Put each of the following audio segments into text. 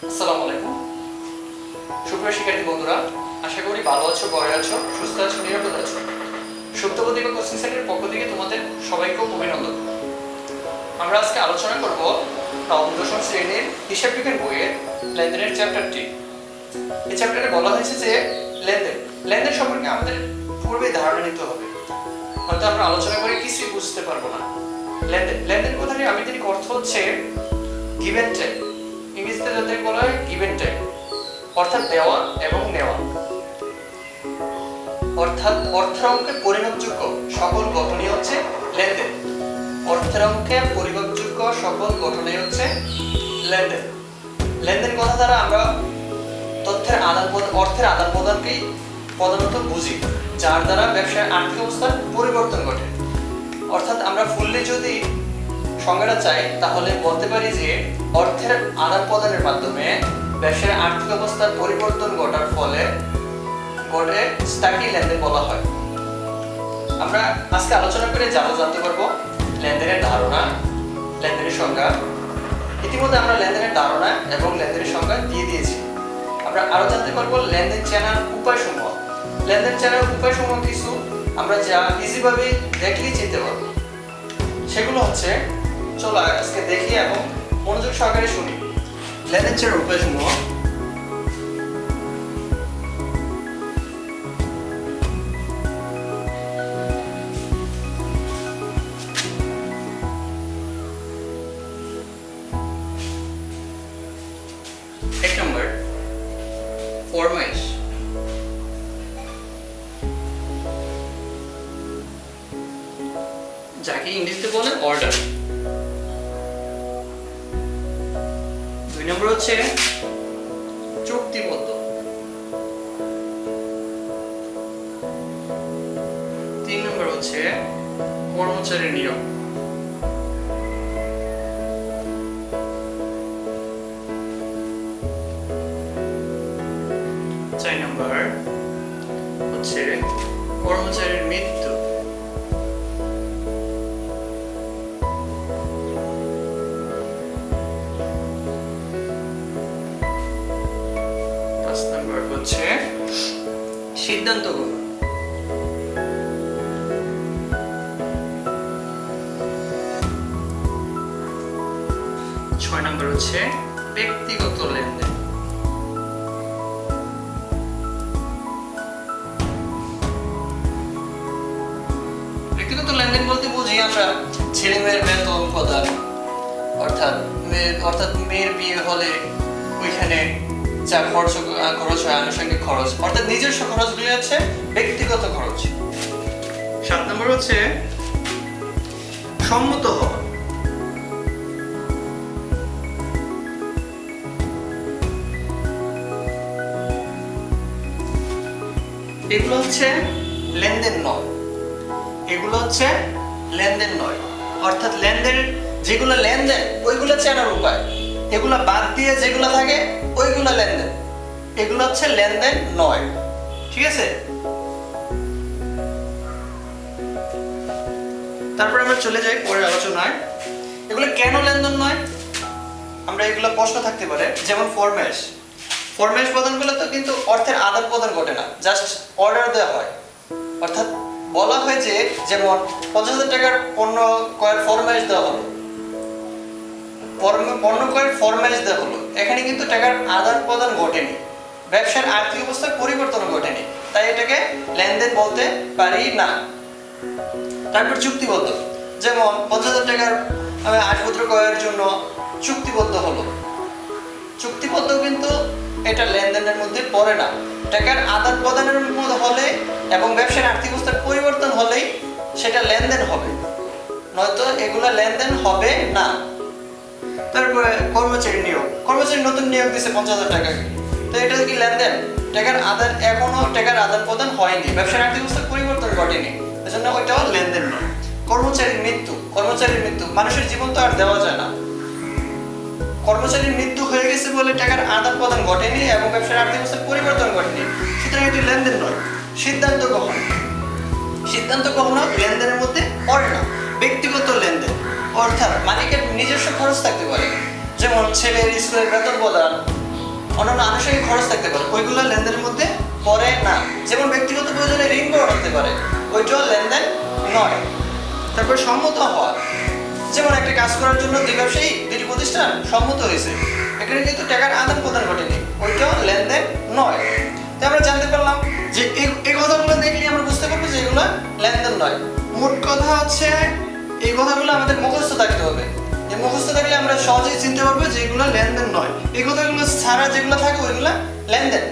আসসালামু আলাইকুম সুপ্রিয় শিক্ষার্থী বন্ধুরা, আশা করি ভালো আছো, ঘরে আছো, সুস্থ আছো, নিরাপদ আছো। সুপ্তপতি বা কোচিং সেন্টারের পক্ষ থেকে তোমাদের সবাইকে অভিনন্দন। আমরা আজকে আলোচনা করব নবম দশম শ্রেণীর হিসাব বিজ্ঞান বইয়ের লেনদেনের চ্যাপ্টারটি। এই চ্যাপ্টারে বলা হয়েছে যে লেনদেন সম্পর্কে আমাদের পূর্বে ধারণা নিতে হবে, হয়তো আমরা আলোচনা করে কিছুই বুঝতে পারবো না। লেনদেন কথাটির আবিধানিক অর্থ হচ্ছে গিভ অ্যান্ড টেক। ইংরেজিতে যাদের বলা হয় গিভ অ্যান্ড টেক, অর্থাৎ দেওয়া এবং নেওয়া। অর্থাৎ অর্থের অঙ্কে পরিমাপযোগ্য সকল গঠনই হচ্ছে লেনদেন। অর্থের অঙ্কে পরিমাপযোগ্য সকল গঠনই হচ্ছে লেনদেন। লেনদেন কথা দ্বারা আমরা অর্থের আদান প্রদানকেই প্রধানত বুঝি, যার দ্বারা ব্যবসার আর্থিক অবস্থার পরিবর্তন ঘটে। অর্থাৎ আমরা ফুললি যদি সংজ্ঞাটা চাই তাহলে বলতে পারি যে অর্থের আদান প্রদানের মাধ্যমে ব্যবসার আর্থিক অবস্থার পরিবর্তন ঘটার ফলে ঘটে তাকে লেনদেন বলা হয়। আমরা আজকে আলোচনা করে জানতে পারবো লেনদেনের ধারণা, লেনদেনের সংজ্ঞা। ইতিমধ্যে আমরা লেনদেনের ধারণা এবং লেনদেনের সংজ্ঞা দিয়ে দিয়েছি। আমরা আরো জানতে পারবো লেনদেন চেনার উপায়সমূহ। লেনদেন চেনার উপায়সমূহ কিছু আমরা যা ইজিভাবে দেখলেই চিনতে পারবো। সেগুলো হচ্ছে, চলো আজকে দেখি এবং মনোযোগ সহকারে শুনি। লেনদেন চেনার উপায়সমূহ। এক নম্বর, ফরমাইশ। যাকে ইংরেজিতে বলে অর্ডার। দুই নম্বর হচ্ছে চুক্তিবদ্ধ। তিন নম্বর হচ্ছে কর্মচারীর নিয়োগ। চার নম্বর হচ্ছে কর্মচারীর মৃত্যু। পাঁচ নম্বর হচ্ছে সিদ্ধান্ত গ্রহণ। ছয় নম্বর হচ্ছে ব্যক্তিগত লেনদেন। ব্যক্তিগত লেনদেন বলতে বুঝি আমরা ছেলে মেয়ের বেতন প্রদান, অর্থাৎ মেয়ের বিয়ে হলে ওইখানে যা খরচ হয়, আনুষঙ্গিক খরচ, অর্থাৎ নিজস্ব খরচগুলি হচ্ছে ব্যক্তিগত খরচ। সাত নম্বর হচ্ছে সম্মত হওয়া। এগুলো হচ্ছে লেনদেন নয়, এগুলো হচ্ছে লেনদেন নয়। অর্থাৎ যেগুলো লেনদেন ওইগুলো চেনার উপায়, এগুলো বাদ দিয়ে যেগুলো থাকে ওইগুলো লেনদেন। এগুলো হচ্ছে লেনদেন নয়, ঠিক আছে? তারপর আমরা চলে যাই পরের আলোচনায়। এগুলো কেন লেনদেন নয়, আমরা এগুলো প্রশ্ন থাকতে পারে। যেমন ফরমাইশ প্রদান করলে তো কিন্তু অর্থের আদান প্রদান ঘটে না, জাস্ট অর্ডার দেওয়া হয়। অর্থাৎ বলা হয় যে যেমন 50,000 টাকার পণ্য ক্রয়ের ফরমাইশ দেওয়া হলো, পণ্য ক্রয়ের ফরমাইশ দেওয়া হলো, এখানে কিন্তু টাকার আদান প্রদান ঘটেনি, ব্যবসার আর্থিক অবস্থার পরিবর্তন ঘটেনি, তাই এটাকে লেনদেন বলতে পারি না। তারপর চুক্তিবদ্ধ। যেমন 50,000 টাকার আসপত্র ক্রয়ের জন্য চুক্তিবদ্ধ হলো, চুক্তিবদ্ধ কিন্তু এটা লেনদেনের মধ্যে পড়ে না। টাকার আদান প্রদানের মধ্যে হলে এবং ব্যবসার আর্থিক অবস্থার পরিবর্তন হলেই সেটা লেনদেন হবে, নয়তো এগুলা লেনদেন হবে না। তারপরে কর্মচারী নিয়োগ। কর্মচারী নতুন নিয়োগ দিচ্ছে 50,000 টাকাকে, তো এটা কি লেনদেন? এখনো টাকার আদান প্রদান হয়নি, ব্যবসার আর্থিক অবস্থার পরিবর্তন ঘটেনি, এজন্য ওইটাও লেনদেন নয়। কর্মচারীর মৃত্যু মানুষের জীবন তো আর দেওয়া যায় না। কর্মচারীর মৃত্যু হয়ে গেছে বলে টাকার আদান প্রদান ঘটেনি এবং ব্যবসার আর্থিক অবস্থার পরিবর্তন ঘটেনি, সুতরাং এটি লেনদেন নয়। সিদ্ধান্ত গ্রহণ লেনদেনের মধ্যে পড়ে না। ব্যক্তিগত লেনদেন অর্থাৎ মালিকের নিজস্ব খরচ থাকতে পারে, যেমন ছেলের স্কুলের বেতন প্রদান, অন্যান্য আনুষঙ্গিক খরচ থাকতে পারে, ওইগুলো লেনদেনের মধ্যে পড়ে না। যেমন ব্যক্তিগত প্রয়োজনে ঋণ গ্রহণ হতে পারে, ওইটাও লেনদেন নয়। তারপর সম্মত হওয়া, যেমন একটা কাজ করার জন্য দুই ব্যবসায়ী দুটি প্রতিষ্ঠান সম্মত হয়েছে, এখানে কিন্তু টাকার আদান প্রদান ঘটেনি, ওইটাও লেনদেন নয়। তো আমরা জানতে পারলাম যে এই কথাগুলো দেখলে আমরা বুঝতে পারবো যে এগুলো লেনদেন নয়। মোট কথা হচ্ছে এই কথাগুলো আমাদের মুখস্থ থাকতে হবে, যে মুখস্থ থাকলে আমরা সহজেই চিনতে পারবো যে এগুলো লেনদেন নয়। এই কথাগুলো ছাড়া যেগুলো থাকে ওইগুলো লেনদেন।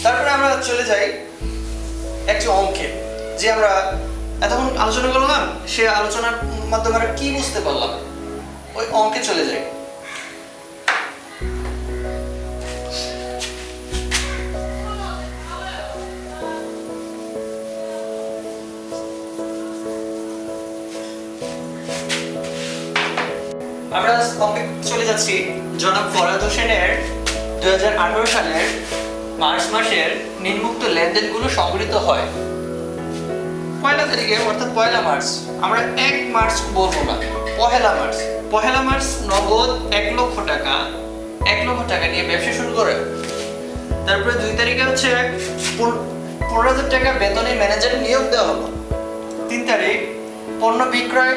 তারপরে আমরা চলে যাই একটি অঙ্কে, যে আমরা এতক্ষণ আলোচনা করলাম, সে আলোচনার মাধ্যমে আমরা কি বুঝতে পারলাম, ওই অঙ্কে চলে যাই। আমরা অঙ্কে চলে যাচ্ছি। জনাব ফরহাদ হোসেনের 2018 সালের মার্চ মাসের নিম্নোক্ত লেনদেনগুলো সংগৃহীত হয়। পয়লা তারিখে অর্থাৎ পয়লা মার্চ, আমরা 1 মার্চ বলবো না, পহেলা মার্চ নগদ 1 লক্ষ টাকা, 1 লক্ষ টাকা নিয়ে ব্যবসা শুরু করে। তারপরে 2 তারিখে হচ্ছে 15,000 টাকা বেতনে ম্যানেজার নিয়োগ দেওয়া হলো। 3 তারিখ পণ্য বিক্রয়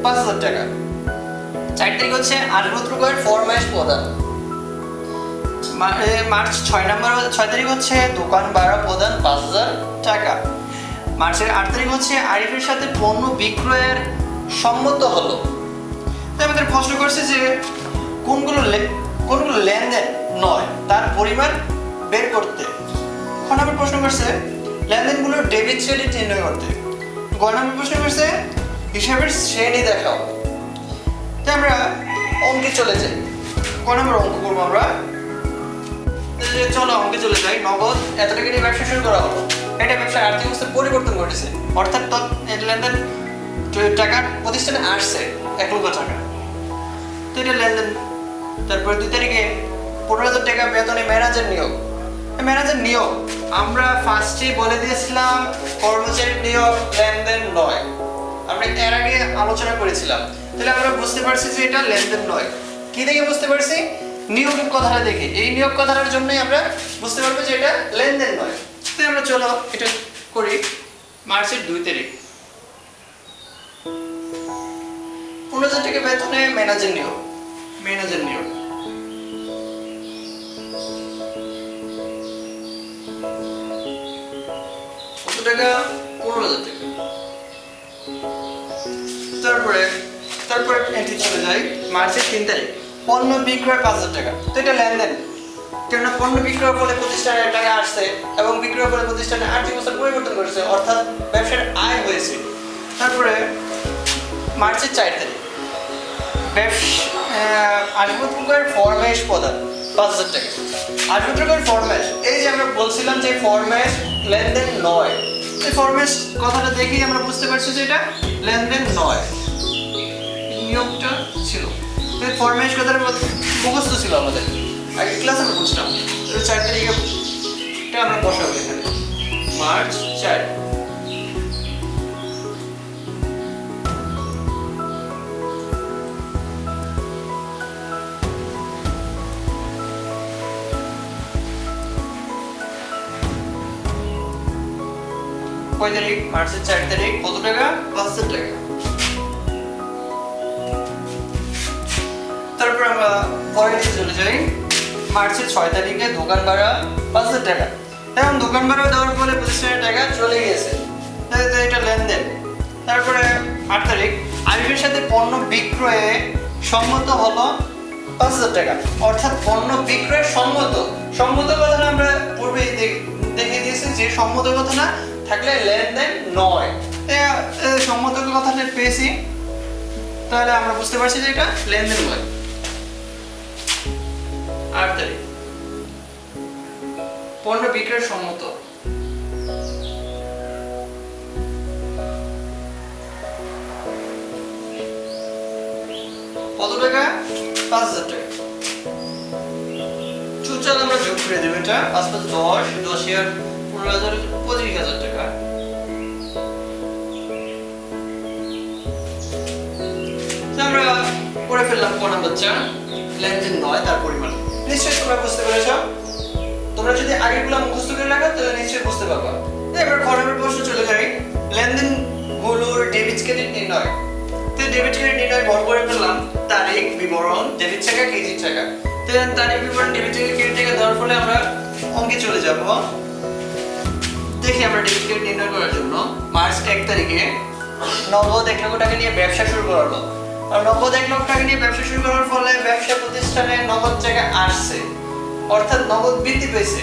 5,000 টাকা। 4 তারিখ হচ্ছে আসবাবপত্র ক্রয়ের ফরমাইশ প্রদান। মার্চ 6 তারিখ হচ্ছে দোকান ভাড়া প্রদান 5,000 টাকা। মার্চের 8 তারিখ হচ্ছে আরিফের সাথে পণ্য বিক্রয়ের সম্মত হলো। আমাদের প্রশ্ন করছে যে কোনগুলো লেনদেন নয় তার পরিমাণ বের করতে। খ নম্বর প্রশ্ন করছে লেনদেনগুলোর ডেবিট ক্রেডিট নির্ণয় করতে। গ নম্বর প্রশ্ন করছে হিসাবের শ্রেণী দেখাও। তো আমরা অঙ্কে চলে যাই। ক নম্বর অঙ্ক করবো আমরা। চলো অঙ্কে চলে যাই। নগদ এত টাকা নিয়ে ব্যবসা শুরু করা হলো, এটা ব্যবসার আর্থিক অবস্থার পরিবর্তন ঘটেছে, অর্থাৎ লেনদেন টাকা প্রতিষ্ঠানে আসছে 1 লক্ষ টাকা, তো এটা লেনদেন। তারপরে 2 তারিখে 15,000 টাকা বেতনে ম্যানেজার নিয়োগ। আমরা ফার্স্টে বলে দিয়েছিলাম কর্মচারী নিয়োগ লেনদেন নয়, আমরা এর আগে আলোচনা করেছিলাম। তাহলে আমরা বুঝতে পারছি যে এটা লেনদেন নয়। কি দেখে বুঝতে পারছি? নিয়োগ কথাটা দেখে। এই নিয়োগ কথাটার জন্যই আমরা বুঝতে পারবো যে এটা লেনদেন নয়। তো আমরা চলো এটা করি। মার্চের 2 তারিখ 15,000 টাকা বেতনে ম্যানেজার নিয়োগ। কত টাকা? 15,000 টাকা। তারপরে এন্ট্রি চলে যায় মার্চের 3 তারিখ পণ্য বিক্রয় 5,000 টাকা। তো এটা লেনদেন, কেননা পণ্য বিক্রয়ের ফলে প্রতিষ্ঠানের টাকা আসছে এবং বিক্রয়ের ফলে প্রতিষ্ঠানের আর্থিক অবস্থার পরিবর্তন করেছে, অর্থাৎ ব্যবসার আয় হয়েছে। তারপরে মার্চের 4 তারিখ আসবাবপত্রের ফরমাইশ প্রদান 5,000 টাকা। আসবাবপত্রের ফরমাইশ, এই যে আমরা বলছিলাম যে ফরমাইশ লেনদেন নয়, এই ফরমাইশ কথাটা দেখেই আমরা বুঝতে পারছি যে এটা লেনদেন নয়। নিয়োগটা ছিল, ফরমাইশ কথাটা মুখস্থ ছিল আমাদের, আগে ক্লাসে আমরা বুঝতাম। 4 তারিখে এটা আমরা বসাবো এখানে, মার্চ 4। কয় তারিখ? মার্চের 4 তারিখ কত টাকা? 5,000 টাকা। তারপর আমরা পরের দিকে চলে যাই। মার্চের 6 তারিখে দোকান ভাড়া 5,000 টাকা। এখন দোকান ভাড়া দেওয়ার ফলে প্রতিষ্ঠানের টাকা চলে গিয়েছে, এটা লেনদেন। তারপরে 8 তারিখ আরিফের সাথে পণ্য বিক্রয়ে সম্মত হলো 5,000 টাকা, অর্থাৎ পণ্য বিক্রয়ের সম্মত কথাটা আমরা পূর্বে দেখে দিয়েছি যে সম্মত কথা না থাকলে লেনদেন নয়। সম্মত কথাটা পেয়েছি, তাহলে আমরা বুঝতে পারছি যে এটা লেনদেন নয়। 8 তারিখ পণ্য বিক্রয়ের সম্মত। কত টাকা? 5,000 টাকা। চল আমরা যোগ করে দেব, এটা 5 5 10, 10 এর 15,000, 25,000 টাকা। আমরা করে ফেললাম ক নাম্বার 4। লেনদেন নয় তার পরিমাণ। নিশ্চয়ই তোমরা বুঝতে পেরেছ। তোমরা যদি আগেরগুলো মুখস্থ করে রাখো তাহলে নিশ্চয়ই বুঝতে পারবা। এবার ঘ নম্বর প্রশ্ন চলে যাই, লেনদেন গুলোর ডেবিট ক্রেডিট নির্ণয়। তো ডেবিট ক্রেডিট নির্ণয় ভর করে ফেললাম তারিখ বিবরণ ডেবিট টাকা ক্রেডিট টাকা। তো তারিখ বিবরণ ডেবিট টাকা ক্রেডিট টাকা দেওয়ার ফলে আমরা অঙ্কে চলে যাব। দেখি আমরা ডেবিট ক্রেডিট নির্ণয় করার জন্য মার্চ 1 তারিখে নগদ 1 লক্ষ টাকা নিয়ে ব্যবসা শুরু করলো। আর নগদ 1 লক্ষ টাকা নিয়ে ব্যবসা শুরু করার ফলে ব্যবসা প্রতিষ্ঠানে নগদ টাকা আসছে, অর্থাৎ নগদ বৃদ্ধি পেয়েছে।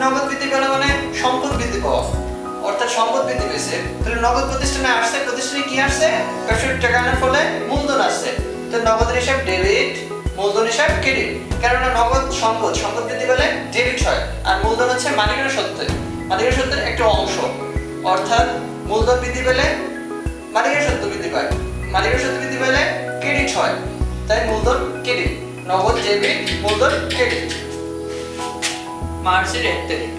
নগদ বৃদ্ধি পেলে মানে সম্পদ বৃদ্ধি পাওয়া, অর্থাৎ সম্পদ বৃদ্ধি পেয়েছে। তাহলে নগদ প্রতিষ্ঠানে আসছে, প্রতিষ্ঠানে কি আসছে? ব্যবসার টাকা আনার ফলে মূলধন আসছে। তো নগদের হিসাব ডেবিট, মূলধন হিসাব ক্রেডিট। কেননা নগদ সম্পদ, সম্পদ বৃদ্ধি পেলে ডেবিট হয়, আর মূলধন হচ্ছে মালিকের সত্ত্বে, মালিকের সত্ত্বের একটা অংশ। অর্থাৎ মূলধন বৃদ্ধি পেলে মালিকের সত্ত্ব বৃদ্ধি পায়, মালিকের সত্ত্ব বৃদ্ধি পেলে ক্রেডিট হয়, তাই মূলধন ক্রেডিট। নগদ ডেবিট, মূলধন ক্রেডিট। মার্চের 1 তারিখ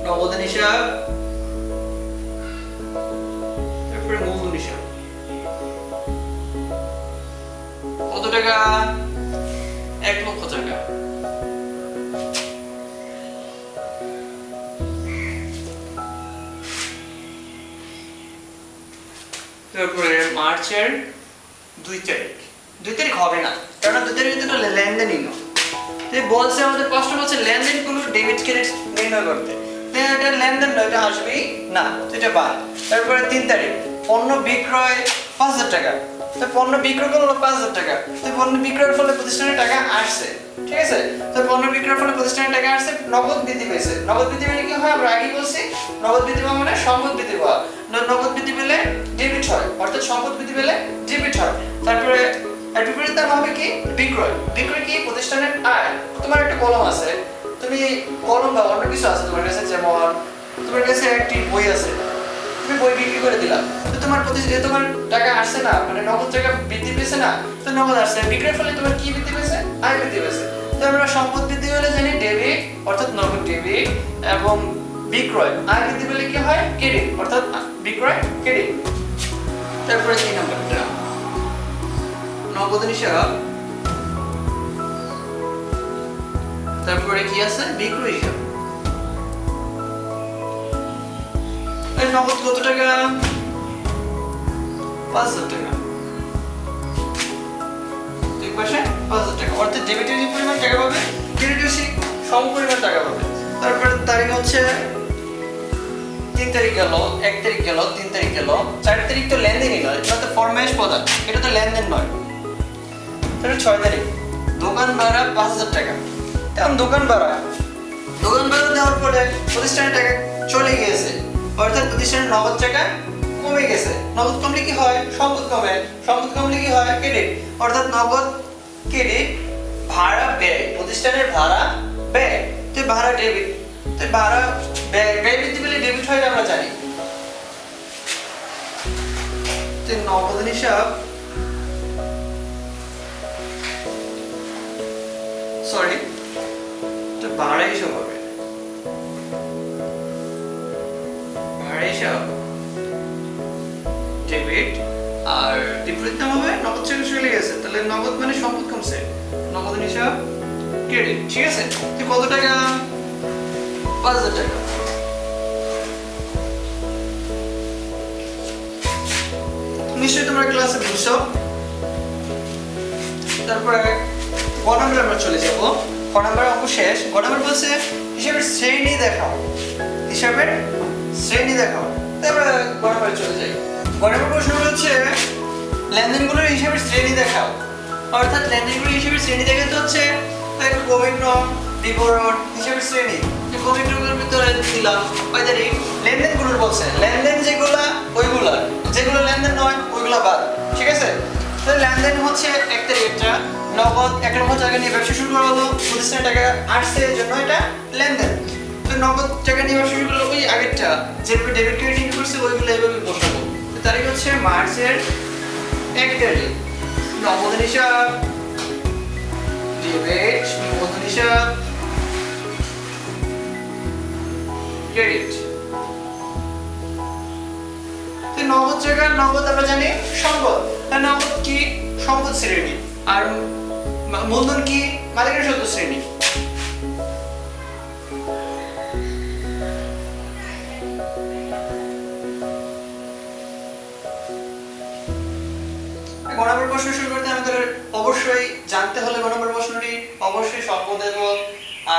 নগদের হিসাব, তারপরে মূলধন হিসাব কত টাকা? 1 লক্ষ টাকা। তারপরে মার্চের 2 তারিখ। 2 তারিখ হবে না, কারণ 2 তারিখে তো লেনদেনই না। বলছে আমাদের প্রশ্ন বলছে লেনদেন গুলো ডেবিট ক্রেডিট নির্ণয় করতে। এটা লেনদেন নয়, এটা আসবেই না, এটা বাদ। তারপরে 3 তারিখ পণ্য বিক্রয় 5000 টাকা। তো পণ্য বিক্রয় করলো 5000 টাকা। তো পণ্য বিক্রয়ের ফলে প্রতিষ্ঠানের টাকা আসছে, ঠিক আছে? তো পণ্য বিক্রয়ের ফলে প্রতিষ্ঠানের টাকা আসছে, নগদ বৃদ্ধি পেয়েছে। নগদ বৃদ্ধি পেলে কি হয়? আমরা আগেই বলছি নগদ বৃদ্ধি পাওয়া মানে সম্পদ বৃদ্ধি পাওয়া। নগদ বৃদ্ধি পেলে ডেবিট হয়, অর্থাৎ সম্পদ বৃদ্ধি পেলে ডেবিট হয়। তারপরে এর বিপরীত দাম হবে কি? বিক্রয়। বিক্রয় কি? প্রতিষ্ঠানের আয়। তোমার একটা কলম আছে, তুমি কলম বা অন্য কিছু আছে তোমার কাছে, যেমন তোমার কাছে একটি বই আছে, তুমি বই বিক্রি করে দিলা। তো তোমার তোমার টাকা আসছে না, মানে নগদ টাকা বৃদ্ধি পেয়েছে না, তো নগদ আসছে। বিক্রয়ের ফলে তোমার কি বৃদ্ধি পেয়েছে? আয় বৃদ্ধি পেয়েছে। তো আমরা সম্পদ বৃদ্ধি হলে জানি ডেবিট, অর্থাৎ নগদ ডেবিট, এবং বিক্রয় আয় বৃদ্ধি পেলে কি হয়? ক্রেডিট, অর্থাৎ বিক্রয় ক্রেডিট। তারপরে 3 নম্বরটা নগদ হিসাব, তারপরে কি আছে? বিক্রয় হিসাব। এই নগদ কত টাকা? 5000 টাকা। ঠিক পাশে 5000 টাকা, অর্থাৎ ডেবিটের যে পরিমাণ টাকা পাবে ক্রেডিটের সেই সম পরিমাণ টাকা পাবে। তারপরে তারিখ হচ্ছে 3 তারিখ গেল, 1 তারিখ গেল, 3 তারিখ গেল, 4 তারিখ তো লেনদেনই নয়, এটা তো ফরমাইশ প্রদান, এটা তো লেনদেন নয়। তাহলে 6 তারিখ দোকান ভাড়া 5000 টাকা। এখন দোকান ভাড়া দেওয়ার পরে প্রতিষ্ঠানের টাকা চলে গিয়েছে, অর্থাৎ প্রতিষ্ঠানের নগদ টাকা কমে গেছে। নগদ কমলে কি হয়? সম্পদ কমে। সম্পদ কমলে কি হয়? ক্রেডিট, অর্থাৎ নগদ ক্রেডিট। ভাড়া ব্যয়, প্রতিষ্ঠানের ভাড়া ব্যয়, তো ভাড়া ডেবিট। তো ভাড়া ব্যয় বৃদ্ধি পেলে ডেবিট হয়, আমরা জানি। তো নগদ হিসাব, সরি, তো ভাড়া হিসাব হবে, ভাড়া হিসাব ডেবিট, আর বিপরীত নাম হবে নগদ থেকে চলে গেছে, তাহলে নগদ মানে সম্পদ কমছে, নগদ হিসাব ক্রেডিট। ঠিক আছে? তো কত টাকা? 5000 টাকা। নিশ্চয়ই তোমরা ক্লাসে বুঝছো। তারপরে গ নম্বরে আমরা চলে যাব। গ নম্বরের অঙ্ক শেষ। গ নম্বর বলছে হিসাবের শ্রেণী দেখাও, হিসাবের শ্রেণী দেখাও। তারপরে গ নম্বরে চলে যাই। গ নম্বর প্রশ্ন হচ্ছে লেনদেনগুলোর হিসাবের শ্রেণী দেখাও, অর্থাৎ লেনদেনগুলোর হিসাবের শ্রেণী দেখাতে হচ্ছে ক্রমিক ক্রম, বিবরণ, হিসাবের শ্রেণী। যে ক্রমিক ক্রমের ভিতরে দিলাম ওই তারিখ। লেনদেনগুলোর বলছে লেনদেন যেগুলা ওইগুলা, যেগুলো লেনদেন নয় ওইগুলা বাদ। ঠিক আছে? তাহলে লেনদেন হচ্ছে 1 তারিখটা নগদ 1 লক্ষ টাকা নিয়ে ব্যবসা শুরু করা হলো, প্রতিষ্ঠানের টাকা আসছে, এর জন্য এটা লেনদেন। তো নগদ টাকা নিয়ে ব্যবসা শুরু করলো ওই আগেরটা, যেভাবে ডেবিট ক্রেডিট করছে ওইগুলো এভাবে বসাবো। তো তারিখ হচ্ছে মার্চের 1 তারিখ। নগদ হিসাব ডেবিট, মূলধন হিসাব ক্রেডিট। তো নগদ জায়গা, নগদ আমরা জানি সম্পদ। নগদ কি? সম্পদ শ্রেণী। আর মূলধন কি? মালিকানা সত্ত্ব শ্রেণী। গ নম্বর প্রশ্ন শুরু করতে আমাদের অবশ্যই জানতে হলে গ নম্বর প্রশ্নটি অবশ্যই সম্পদ এবং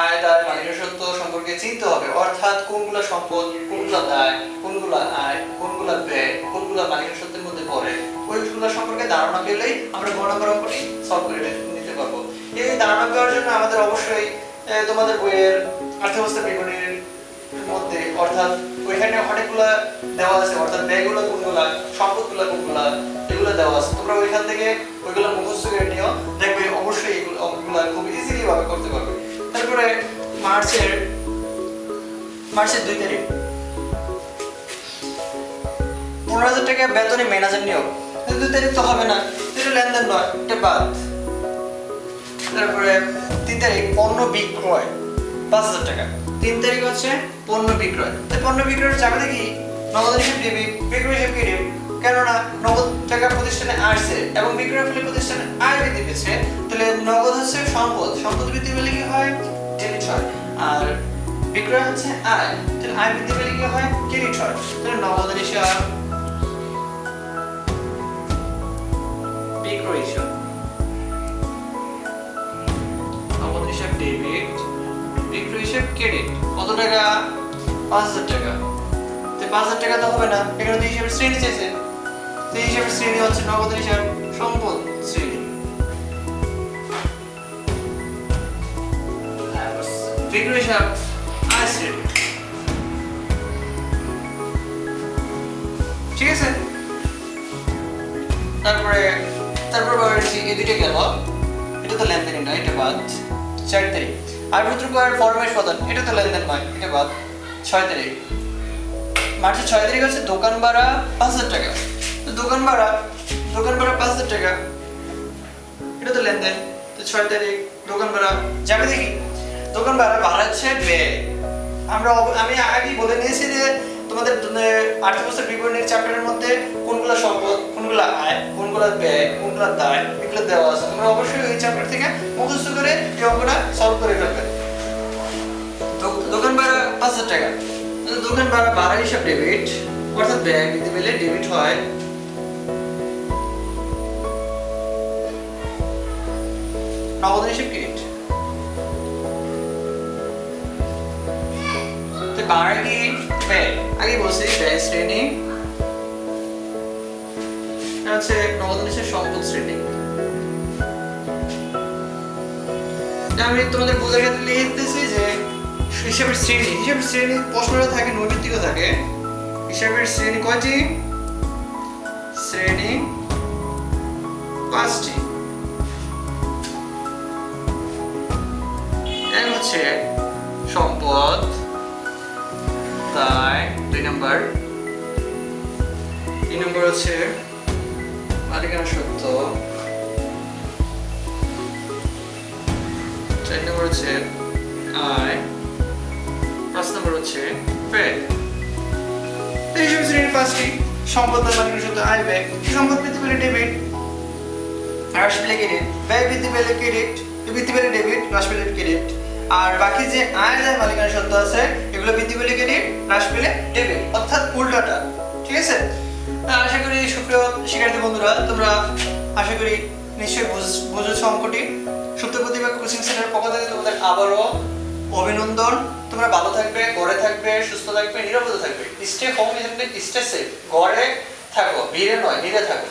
আয় দায় মালিকানা সত্ত্ব সম্পর্কে চিনতে হবে, অর্থাৎ কোনগুলা সম্পদ, কোনগুলা দায়, কোনগুলা আয়, কোনগুলা ব্যয়, কোনগুলা মালিকানা সত্ত্বের মধ্যে পড়ে, ওইগুলো সম্পর্কে ধারণা পেলেই আমরা গ নম্বর অঙ্কটি সলভ করে নিতে পারবো। এই ধারণা পাওয়ার জন্য আমাদের অবশ্যই তোমাদের বইয়ের অর্থব্যবস্থা বিবরণীর মধ্যে, অর্থাৎ ওইখানে অনেকগুলা দেওয়া আছে, অর্থাৎ ব্যয়গুলো কোনগুলা, সম্পদগুলো কোনগুলা, এগুলো দেওয়া আছে। তোমরা ওইখান থেকে ওইগুলো মুখস্থ করে নিও, দেখবে অবশ্যই এগুলো অঙ্কগুলো খুব ইজিলি ভাবে করতে পারবে। তারপরে মার্চের 2 তারিখ 15,000 টাকা বেতনে ম্যানেজার নিয়োগ। 2 তারিখ তো হবে না, এটা লেনদেন নয়, এটা বাদ। তারপরে 3 তারিখ পণ্য বিক্রয় 5,000 টাকা। 3 তারিখ হচ্ছে পণ্য বিক্রয়। তাই পণ্য বিক্রয়ের জায়গা দেখি নগদ হিসেব ডেবিট, বিক্রয় হিসেব ক্রেডিট, কেননা নগদ টাকা প্রতিষ্ঠানে আসছে এবং বিক্রয় ফলে প্রতিষ্ঠানে আয় বৃদ্ধি পেয়েছে, তাহলে নগদ হচ্ছে সম্পদ, সম্পদ বৃদ্ধি পেলে কি হয়? ডেবিট হয়। আর বিক্রয় হচ্ছে আয়, তাহলে আয় বৃদ্ধি পেলে কি হয়? ক্রেডিট হয়। তাহলে নগদ হিসাব বিক্রয় হিসাব, নগদ হিসাব ডেবিট, বিক্রয় হিসাব ক্রেডিট। কত টাকা? 5,000 টাকা। তো 5,000 টাকা তো হবে না, এখানে তো হিসাবের শ্রেণী চাইছে। তো হিসাবের শ্রেণী হচ্ছে নগদ হিসাব সম্পদ শ্রেণী, বিক্রয় হিসাব আয় শ্রেণী। ঠিক আছে? তারপরে এই দুটো গেল, এটা তো লেনদেন নয়, এটা বাদ। 4 তারিখ আয়পত্র করার ফরমাশ প্রদান, এটা তো লেনদেন নয়, এটা বাদ। 6 তারিখ মার্চের 6 তারিখ হচ্ছে দোকান ভাড়া 5,000 টাকা। তো দোকান ভাড়া 5,000 টাকা, এটা তো লেনদেন। তো 6 তারিখ দোকান ভাড়া যাবে দেখি। দোকান ভাড়া হচ্ছে ব্যয়। আমি আগেই বলে নিয়েছি যে তোমাদের অর্থব্যবস্থার বিবরণীর চ্যাপ্টারের মধ্যে কোনগুলা সম্পদ, কোনগুলা আয়, কোনগুলা ব্যয়, কোনগুলা দায়, এগুলো দেওয়া আছে। তোমরা অবশ্যই এই চ্যাপ্টার থেকে মুখস্থ করে এই অঙ্কটা সলভ করে ফেলবে। দোকান ভাড়া 5,000 টাকা। দোকান ভাড়া হিসাব ডেবিট, অর্থাৎ ব্যয় বৃদ্ধি পেলে ডেবিট হয়। নগদ হিসাব ক্রেডিট। তো ভাড়া কি? ব্যয়। আগে বলছি ব্যয় শ্রেণী, এটা হচ্ছে নগদ হিসাব সম্পদ শ্রেণী। আমি তোমাদের বোঝার ক্ষেত্রে লিখতেছি যে হিসাবের শ্রেণী প্রশ্নটা থাকে, নৈমিত্তিকও থাকে। হিসাবের শ্রেণী কয়টি? শ্রেণী 5টি। এক হচ্ছে সম্পদ, দায় 2 নম্বর, 3 নম্বর হচ্ছে মালিকানা সত্ত্ব, 4 নম্বর হচ্ছে আয়, 5 নম্বর হচ্ছে ব্যয়। হিসাব শ্রেণীর 5টি সম্পদ, মালিকানা সত্ত্ব, আয়, ব্যয়। সম্পদ বৃদ্ধি পেলে ডেবিট, হ্রাস পেলে ক্রেডিট, ব্যয় বৃদ্ধি পেলে ক্রেডিট, বৃদ্ধি পেলে ডেবিট, হ্রাস পেলে ক্রেডিট। আর বাকি যে আয় দায় মালিকানা সত্ত্ব আছে এগুলো বৃদ্ধি পেলে ক্রেডিট, হ্রাস পেলে ডেবিট, অর্থাৎ উল্টাটা। ঠিক আছে? আশা করি সুপ্রিয় শিক্ষার্থী বন্ধুরা, তোমরা আশা করি নিশ্চয়ই বুঝেছো অঙ্কটি। সুপ্ত প্রতিভা কোচিং সেন্টারের পক্ষ থেকে তোমাদের আবারও অভিনন্দন। তোমরা ভালো থাকবে, ঘরে থাকবে, সুস্থ থাকবে, নিরাপদে থাকবে। Stay home, stay safe. ঘরে থাকো, ভিড়ে নয়, নিরে থাকো।